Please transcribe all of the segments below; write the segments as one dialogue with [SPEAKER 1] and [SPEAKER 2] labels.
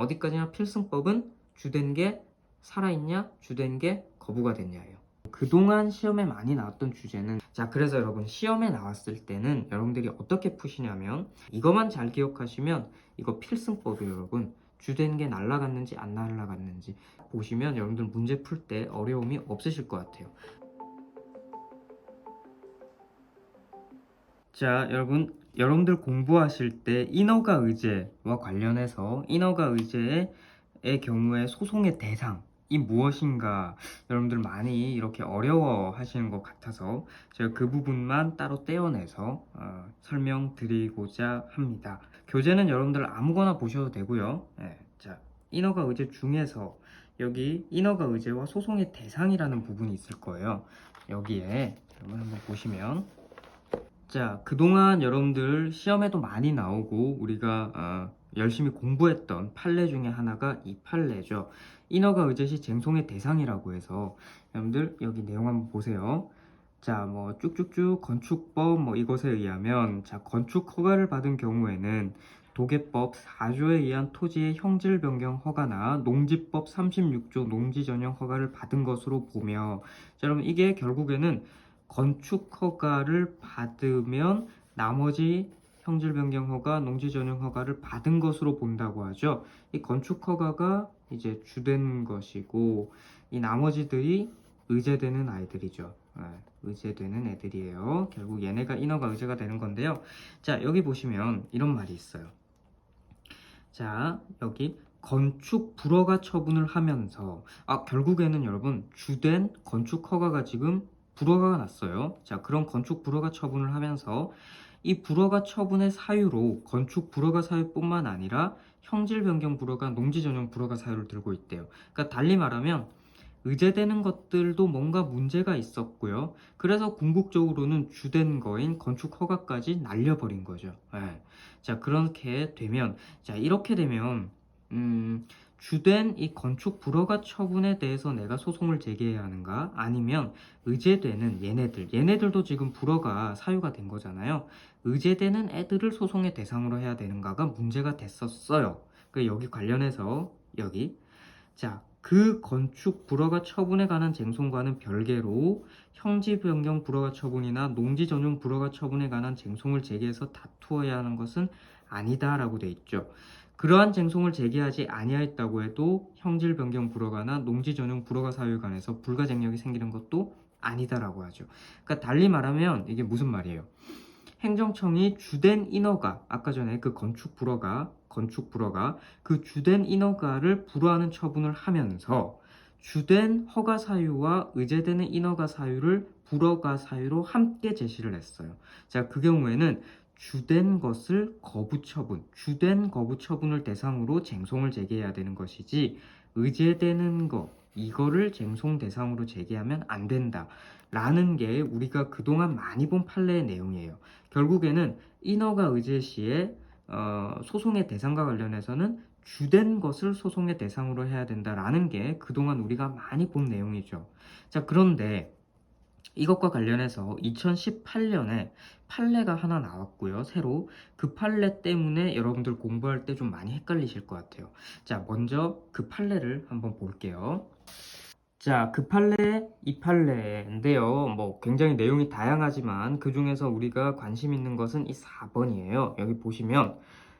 [SPEAKER 1] 어디까지나 필승법은 주된 게 살아있냐, 주된 게 거부가 됐냐예요. 그동안 시험에 많이 나왔던 주제는, 자, 그래서 여러분 시험에 나왔을 때는 여러분들이 어떻게 푸시냐면, 이것만 잘 기억하시면 이거 필승법이에요. 여러분, 주된 게 날라갔는지 안 날라갔는지 보시면 여러분들 문제 풀 때 어려움이 없으실 것 같아요. 자, 여러분들 공부하실 때 인허가 의제와 관련해서 인허가 의제의 경우에 소송의 대상이 무엇인가 여러분들 많이 이렇게 어려워 하시는 것 같아서 제가 그 부분만 따로 떼어내서 설명드리고자 합니다. 교재는 여러분들 아무거나 보셔도 되고요. 자, 인허가 의제 중에서 여기 인허가 의제와 소송의 대상이라는 부분이 있을 거예요. 여기에 여러분 한번 보시면, 자, 그동안 여러분들 시험에도 많이 나오고 우리가 열심히 공부했던 판례 중에 하나가 이 판례죠. 인허가 의제시 쟁송의 대상이라고 해서 여러분들 여기 내용 한번 보세요. 자, 뭐 쭉쭉쭉 건축법 뭐 이것에 의하면, 자, 건축 허가를 받은 경우에는 도계법 4조에 의한 토지의 형질 변경 허가나 농지법 36조 농지 전용 허가를 받은 것으로 보며, 자, 여러분 이게 결국에는 건축 허가를 받으면 나머지 형질 변경 허가, 농지 전용 허가를 받은 것으로 본다고 하죠. 이 건축 허가가 이제 주된 것이고 이 나머지들이 의제되는 아이들이죠. 의제되는 애들이에요. 결국 얘네가 인허가 의제가 되는 건데요. 자, 여기 보시면 이런 말이 있어요. 자, 여기 건축 불허가 처분을 하면서, 결국에는 여러분 주된 건축 허가가 지금 불허가 났어요. 자, 그런 건축 불허가 처분을 하면서 이 불허가 처분의 사유로 건축 불허가 사유뿐만 아니라 형질 변경 불허가, 농지 전용 불허가 사유를 들고 있대요. 그러니까 달리 말하면 의제되는 것들도 뭔가 문제가 있었고요. 그래서 궁극적으로는 주된 거인 건축 허가까지 날려버린 거죠. 자, 그렇게 되면, 자, 이렇게 되면 주된 이 건축 불허가 처분에 대해서 내가 소송을 제기해야 하는가? 아니면 의제되는 얘네들도 지금 불허가 사유가 된 거잖아요. 의제되는 애들을 소송의 대상으로 해야 되는가가 문제가 됐었어요. 그 여기 관련해서 여기, 자, 그 건축 불허가 처분에 관한 쟁송과는 별개로 형지 변경 불허가 처분이나 농지 전용 불허가 처분에 관한 쟁송을 제기해서 다투어야 하는 것은 아니다라고 돼 있죠. 그러한 쟁송을 제기하지 아니하였다고 해도 형질 변경 불허가나 농지 전용 불허가 사유에 관해서 불가쟁력이 생기는 것도 아니다라고 하죠. 그러니까 달리 말하면 이게 무슨 말이에요? 행정청이 주된 인허가, 아까 전에 그 건축 불허가 그 주된 인허가를 불허하는 처분을 하면서 주된 허가 사유와 의제되는 인허가 사유를 불허가 사유로 함께 제시를 했어요. 자, 그 경우에는 주된 것을 주된 거부 처분을 대상으로 쟁송을 제기해야 되는 것이지, 의제되는 것, 이거를 쟁송 대상으로 제기하면 안 된다 라는 게 우리가 그동안 많이 본 판례의 내용이에요. 결국에는 인허가 의제 시에 소송의 대상과 관련해서는 주된 것을 소송의 대상으로 해야 된다라는 게 그동안 우리가 많이 본 내용이죠. 자, 그런데 이것과 관련해서 2018년에 판례가 하나 나왔고요. 새로 그 판례 때문에 여러분들 공부할 때 좀 많이 헷갈리실 것 같아요. 자, 먼저 그 판례를 한번 볼게요. 자, 이 판례인데요. 뭐 굉장히 내용이 다양하지만 그 중에서 우리가 관심 있는 것은 이 4번이에요. 여기 보시면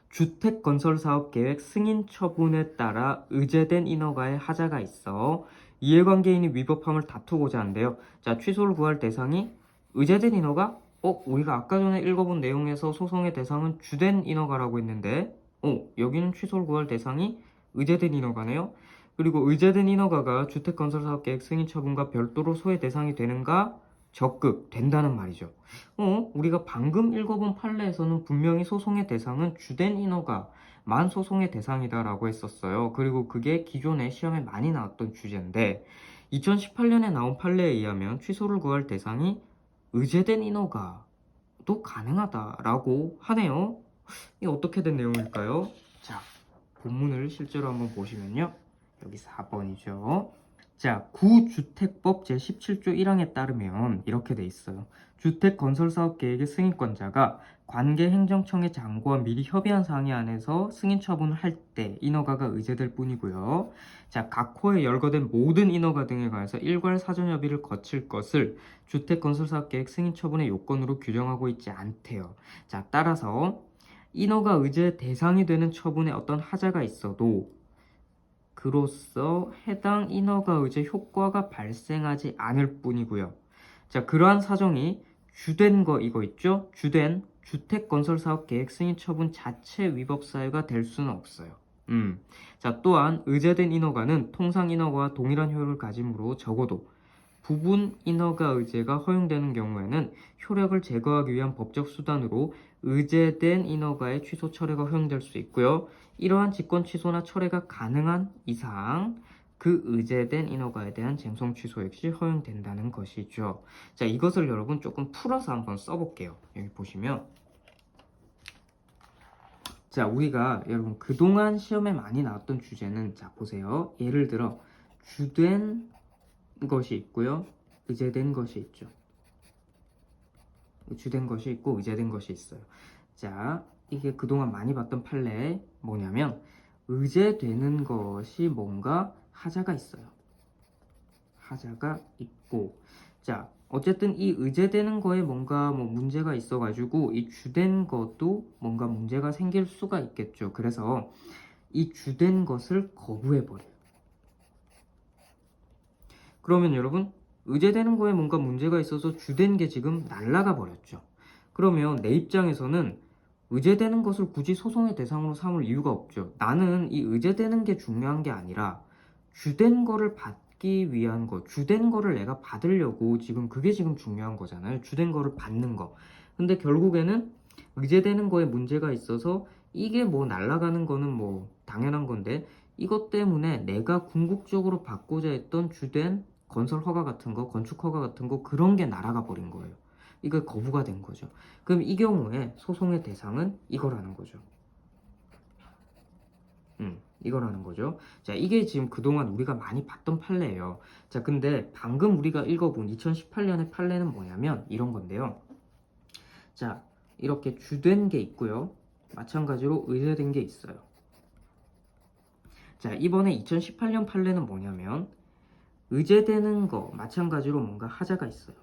[SPEAKER 1] 주택건설사업계획 승인 처분에 따라 의제된 인허가에 하자가 있어 이해관계인이 위법함을 다투고자 한대요. 자, 취소를 구할 대상이 의제된 인허가? 우리가 아까 전에 읽어본 내용에서 소송의 대상은 주된 인허가라고 했는데, 여기는 취소를 구할 대상이 의제된 인허가네요. 그리고 의제된 인허가가 주택건설사업계획 승인 처분과 별도로 소외 대상이 되는가? 적극 된다는 말이죠. 우리가 방금 읽어본 판례에서는 분명히 소송의 대상은 주된 인허가만 소송의 대상이다라고 했었어요. 그리고 그게 기존에 시험에 많이 나왔던 주제인데 2018년에 나온 판례에 의하면 취소를 구할 대상이 의제된 인허가도 가능하다라고 하네요. 이게 어떻게 된 내용일까요? 자, 본문을 실제로 한번 보시면요. 여기 4번이죠. 자, 구주택법 제17조 1항에 따르면 이렇게 돼 있어요. 주택건설사업계획의 승인권자가 관계행정청의 장고와 미리 협의한 사항에 한해서 승인 처분을 할 때 인허가가 의제될 뿐이고요. 자, 각 호에 열거된 모든 인허가 등에 관해서 일괄 사전협의를 거칠 것을 주택건설사업계획 승인 처분의 요건으로 규정하고 있지 않대요. 자, 따라서 인허가 의제 대상이 되는 처분에 어떤 하자가 있어도 그로써 해당 인허가 의제 효과가 발생하지 않을 뿐이고요. 자, 그러한 사정이 주된 거 이거 있죠? 주된 주택건설사업 계획 승인 처분 자체 위법 사유가 될 수는 없어요. 자, 또한 의제된 인허가는 통상 인허가와 동일한 효력을 가지므로 적어도 부분 인허가 의제가 허용되는 경우에는 효력을 제거하기 위한 법적 수단으로 의제된 인허가의 취소 철회가 허용될 수 있고요. 이러한 직권 취소나 철회가 가능한 이상 그 의제된 인허가에 대한 쟁송 취소 역시 허용된다는 것이죠. 자, 이것을 여러분 조금 풀어서 한번 써볼게요. 여기 보시면 자, 우리가 여러분 그동안 시험에 많이 나왔던 주제는 자, 보세요. 예를 들어 주된 것이 있고요. 의제된 것이 있죠. 주된 것이 있고 의제된 것이 있어요. 자, 이게 그동안 많이 봤던 판례 뭐냐면 의제되는 것이 뭔가 하자가 있어요. 하자가 있고 자, 어쨌든 이 의제되는 거에 뭔가 뭐 문제가 있어가지고 이 주된 것도 뭔가 문제가 생길 수가 있겠죠. 그래서 이 주된 것을 거부해버려요. 그러면 여러분 의제되는 거에 뭔가 문제가 있어서 주된 게 지금 날아가 버렸죠. 그러면 내 입장에서는 의제되는 것을 굳이 소송의 대상으로 삼을 이유가 없죠. 나는 이 의제되는 게 중요한 게 아니라 주된 거를 받기 위한 거, 주된 거를 내가 받으려고 지금 그게 지금 중요한 거잖아요. 주된 거를 받는 거. 근데 결국에는 의제되는 거에 문제가 있어서 이게 뭐 날아가는 거는 뭐 당연한 건데 이것 때문에 내가 궁극적으로 받고자 했던 주된 건설 허가 같은 거, 건축 허가 같은 거 그런 게 날아가 버린 거예요. 이거 거부가 된 거죠. 그럼 이 경우에 소송의 대상은 이거라는 거죠. 이거라는 거죠. 자, 이게 지금 그동안 우리가 많이 봤던 판례예요. 자, 근데 방금 우리가 읽어본 2018년의 판례는 뭐냐면 이런 건데요. 자, 이렇게 주된 게 있고요. 마찬가지로 의제된 게 있어요. 자, 이번에 2018년 판례는 뭐냐면 의제되는 거 마찬가지로 뭔가 하자가 있어요.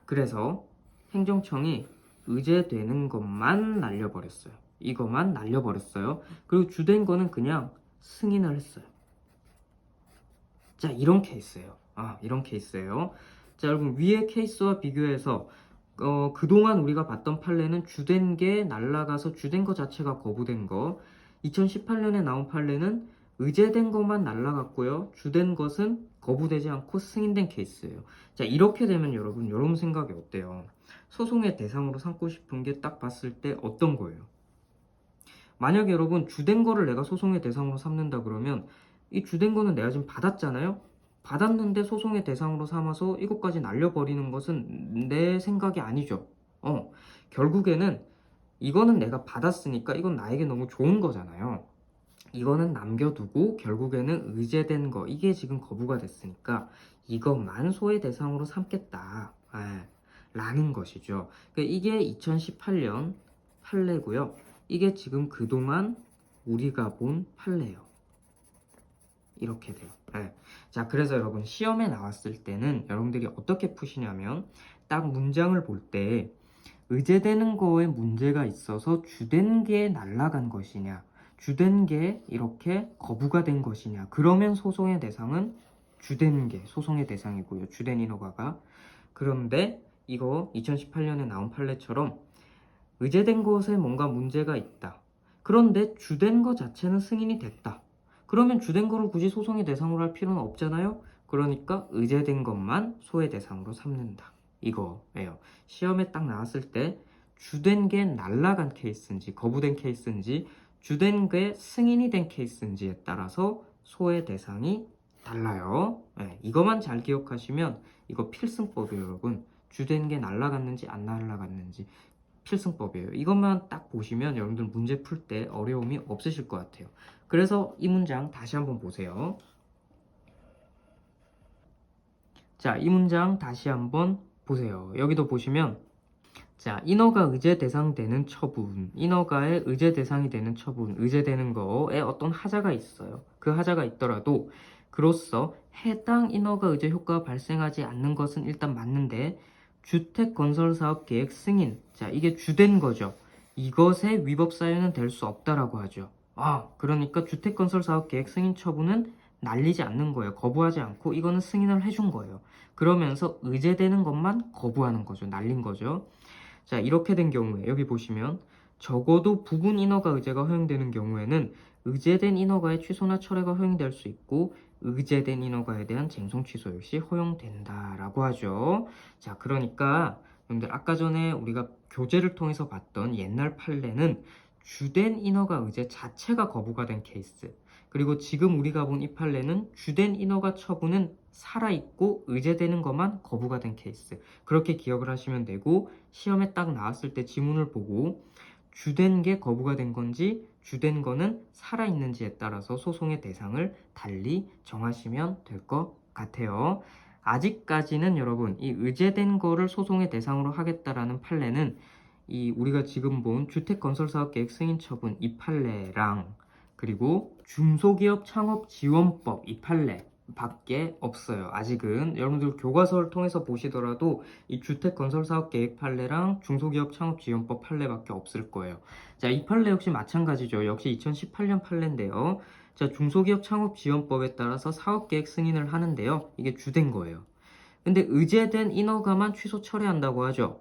[SPEAKER 1] 그래서 행정청이 의제되는 것만 날려버렸어요. 이것만 날려버렸어요. 그리고 주된 거는 그냥 승인을 했어요. 자, 이런 케이스예요. 이런 케이스예요. 자, 여러분 위의 케이스와 비교해서 그동안 우리가 봤던 판례는 주된 게 날라가서 주된 거 자체가 거부된 거 2018년에 나온 판례는 의제된 것만 날라갔고요. 주된 것은 거부되지 않고 승인된 케이스예요. 자, 이렇게 되면 여러분 생각이 어때요? 소송의 대상으로 삼고 싶은 게 딱 봤을 때 어떤 거예요? 만약에 여러분 주된 거를 내가 소송의 대상으로 삼는다 그러면 이 주된 거는 내가 지금 받았잖아요? 받았는데 소송의 대상으로 삼아서 이것까지 날려버리는 것은 내 생각이 아니죠. 결국에는 이거는 내가 받았으니까 이건 나에게 너무 좋은 거잖아요. 이거는 남겨두고 결국에는 의제된 거 이게 지금 거부가 됐으니까 이것만 소의 대상으로 삼겠다 라는 것이죠. 그러니까 이게 2018년 판례고요. 이게 지금 그동안 우리가 본 판례예요. 이렇게 돼요. 자, 그래서 여러분 시험에 나왔을 때는 여러분들이 어떻게 푸시냐면 딱 문장을 볼 때 의제되는 거에 문제가 있어서 주된 게 날아간 것이냐 주된 게 이렇게 거부가 된 것이냐 그러면 소송의 대상은 주된 게 소송의 대상이고요. 주된 인허가가. 그런데 이거 2018년에 나온 판례처럼 의제된 것에 뭔가 문제가 있다. 그런데 주된 것 자체는 승인이 됐다. 그러면 주된 거를 굳이 소송의 대상으로 할 필요는 없잖아요. 그러니까 의제된 것만 소의 대상으로 삼는다. 이거예요. 시험에 딱 나왔을 때 주된 게 날라간 케이스인지 거부된 케이스인지 주된 게 승인이 된 케이스인지에 따라서 소의 대상이 달라요. 이것만 잘 기억하시면 이거 필승법이에요, 여러분. 주된 게 날라갔는지 안 날라갔는지 필승법이에요. 이것만 딱 보시면 여러분들 문제 풀 때 어려움이 없으실 것 같아요. 그래서 이 문장 다시 한번 보세요. 자, 이 문장 다시 한번 보세요. 여기도 보시면 자, 인어가 의제 대상 되는 처분, 인어가의 의제 대상이 되는 처분, 의제되는 거에 어떤 하자가 있어요. 그 하자가 있더라도 그로써 해당 인어가 의제 효과가 발생하지 않는 것은 일단 맞는데 주택건설사업계획 승인, 자, 이게 주된 거죠. 이것의 위법 사유는 될 수 없다라고 하죠. 그러니까 주택건설사업계획 승인 처분은 날리지 않는 거예요. 거부하지 않고 이거는 승인을 해준 거예요. 그러면서 의제되는 것만 거부하는 거죠. 날린 거죠. 자, 이렇게 된 경우에 여기 보시면 적어도 부분 인허가 의제가 허용되는 경우에는 의제된 인허가의 취소나 철회가 허용될 수 있고 의제된 인허가에 대한 쟁송 취소 역시 허용된다라고 하죠. 자, 그러니까 여러분들 아까 전에 우리가 교재를 통해서 봤던 옛날 판례는 주된 인허가 의제 자체가 거부가 된 케이스, 그리고 지금 우리가 본 이 판례는 주된 인허가 처분은 살아있고 의제되는 것만 거부가 된 케이스, 그렇게 기억을 하시면 되고 시험에 딱 나왔을 때 지문을 보고 주된 게 거부가 된 건지 주된 거는 살아있는지에 따라서 소송의 대상을 달리 정하시면 될 것 같아요. 아직까지는 여러분 이 의제된 거를 소송의 대상으로 하겠다라는 판례는 이 우리가 지금 본 주택건설사업계획 승인 처분 이 판례랑 그리고 중소기업 창업지원법 이 판례 밖에 없어요. 아직은 여러분들 교과서를 통해서 보시더라도 이 주택건설사업계획 판례랑 중소기업 창업지원법 판례밖에 없을 거예요. 자, 이 판례 역시 마찬가지죠. 역시 2018년 판례인데요. 자, 중소기업 창업지원법에 따라서 사업계획 승인을 하는데요. 이게 주된 거예요. 근데 의제된 인허가만 취소 철회한다고 하죠.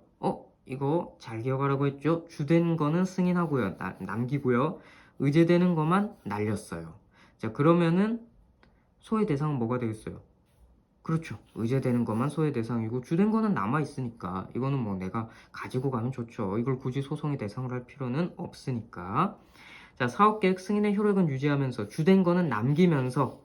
[SPEAKER 1] 이거 잘 기억하라고 했죠? 주된 거는 승인하고요. 남기고요. 의제되는 것만 날렸어요. 자, 그러면은 소외 대상은 뭐가 되겠어요? 그렇죠. 의제되는 것만 소외 대상이고 주된 거는 남아 있으니까 이거는 뭐 내가 가지고 가면 좋죠. 이걸 굳이 소송의 대상으로 할 필요는 없으니까. 자, 사업계획 승인의 효력은 유지하면서 주된 거는 남기면서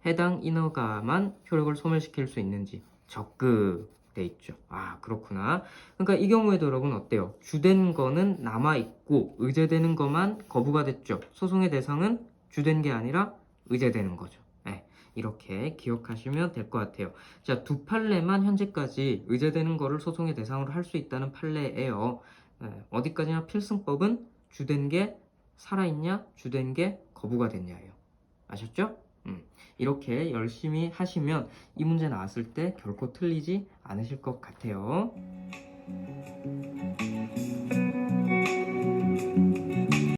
[SPEAKER 1] 해당 인허가만 효력을 소멸시킬 수 있는지 적극돼 있죠. 그렇구나. 그러니까 이 경우에도 여러분 어때요? 주된 거는 남아 있고 의제되는 것만 거부가 됐죠. 소송의 대상은 주된 게 아니라 의제되는 거죠. 네, 이렇게 기억하시면 될 것 같아요. 자, 두 판례만 현재까지 의제되는 거를 소송의 대상으로 할 수 있다는 판례예요. 어디까지나 필승법은 주된 게 살아있냐, 주된 게 거부가 됐냐예요. 아셨죠? 이렇게 열심히 하시면 이 문제 나왔을 때 결코 틀리지 않으실 것 같아요.